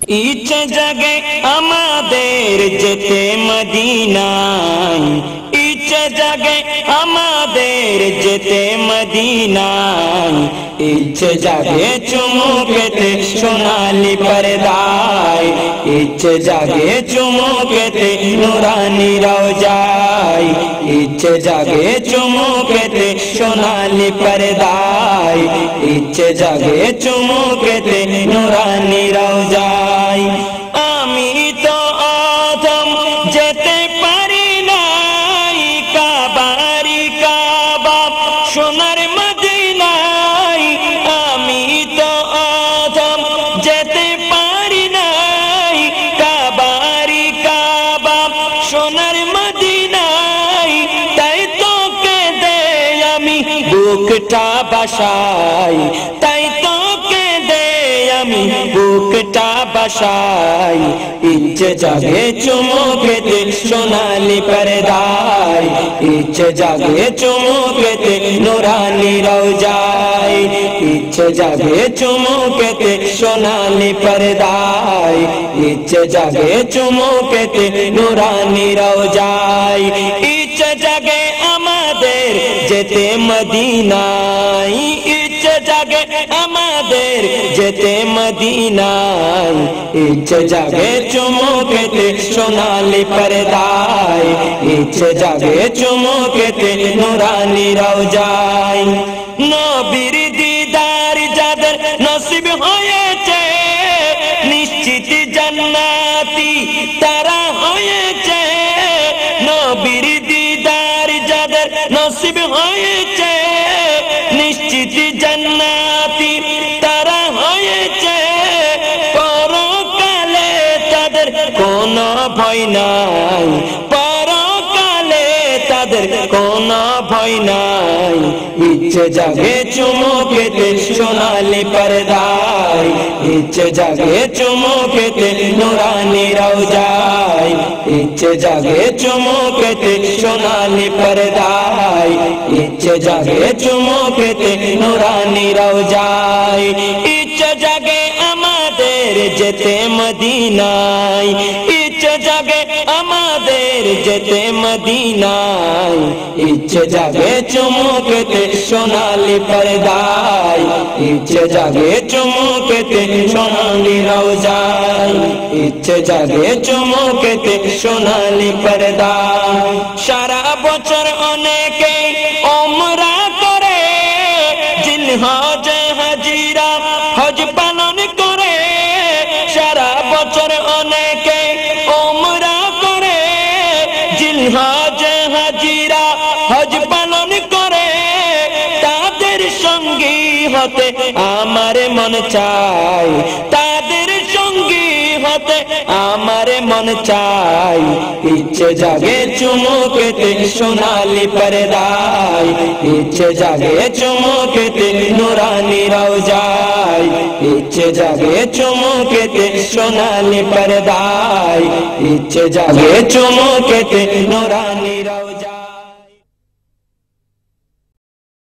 ইচ্ছে জাগে আমাদের যেতে মদিনায়, ইচ্ছে জাগে আমাদের যেতে মদিনায়, ইচ্ছে জাগে চুমু খেতে সোনালি পর্দায়, ইচ্ছে জাগে চুমু খেতে নুরানি রওজায়, ইচ্ছে জাগে চুমু খেতে সোনালি পর্দায়, ইচ্ছে জাগে চুমু খেতে নুরানি রওজায়। আমি তো আদম যেতে পারি নাই, কাবারি কাবা সোনার মদিনায়, আমি তো আদম যেতে পারি নাই, কাবারি কাবা সোনার মদিনায়, তাই তোকে দে আমি বুকটা বাসাই, তাই তোকে দে আমি বুকটা বাসাই, ইচ্ছে জাগে চুমু খেতে সোনালি পর্দায়, ইচ্ছে জাগে চুমু খেতে নুরানি রওজায়, ইচ্ছে জাগে চুমু খেতে সোনালি পর্দায়, ইচ্ছে জাগে চুমু খেতে নুরানি রওজায়, ইচ্ছে জাগে আমাদের যেতে মদিনায়, ইচ্ছে জাগে আমাদের যেতে মদিনায়, ইচ্ছে জাগে চুমু খেতে সোনালি পর্দায়, ইচ্ছে জাগে চুমু খেতে নুরানি রওজায়। নবীর দিদার যাদের নসিব হয়েছে, নিশ্চিত জান্নাতি তারা হয়েছে, নবীর দিদার যাদের নসিব হয়েছে, নিশ্চিত জান্নাতি তারা হয়েছে, পরকালে তাদের কোনো ভয় নাই, পরকালে তাদের কোনো ভয় নাই, ইচ্ছে জাগে চুমু খেতে সোনালি পর্দায়, ইচ্ছে জাগে চুমু খেতে নুরানি রওজায়, ইচ্ছে জাগে চুমু খেতে সোনালি পর্দায়, ইচ্ছে জাগে চুমু খেতে নুরানি রওজায়, ইচ্ছে জাগে আমাদের যেতে মদিনায়, ইচ্ছে জাগে আমাদের যেতে মদিনায়, ইচ্ছে জাগে চুমু খেতে সোনালি পর্দায়, ইচ্ছে জাগে চুমু খেতে সোনালি রওজায়, ইচ্ছে জাগে চুমু খেতে সোনালি পর্দায়। সারা বছর অনেকে উমরা করে, জিলহজে হাজিরা হজ পালন করে, সারা বছর অনেকে উমরা করে, জিলহজে হাজিরা হজ পালন করে, তাদের সঙ্গী হতে আমার মন চাই, তাদের সঙ্গী হতে আমার মন চাই, ইচ্ছে জাগে চুমু খেতে সোনালি পর্দায়, ইচ্ছে জাগে চুমু খেতে নুরানি রওজায়, ইচ্ছে জাগে চুমু খেতে সোনালি পর্দায়, ইচ্ছে জাগে চুমু খেতে নুরানি রওজায়।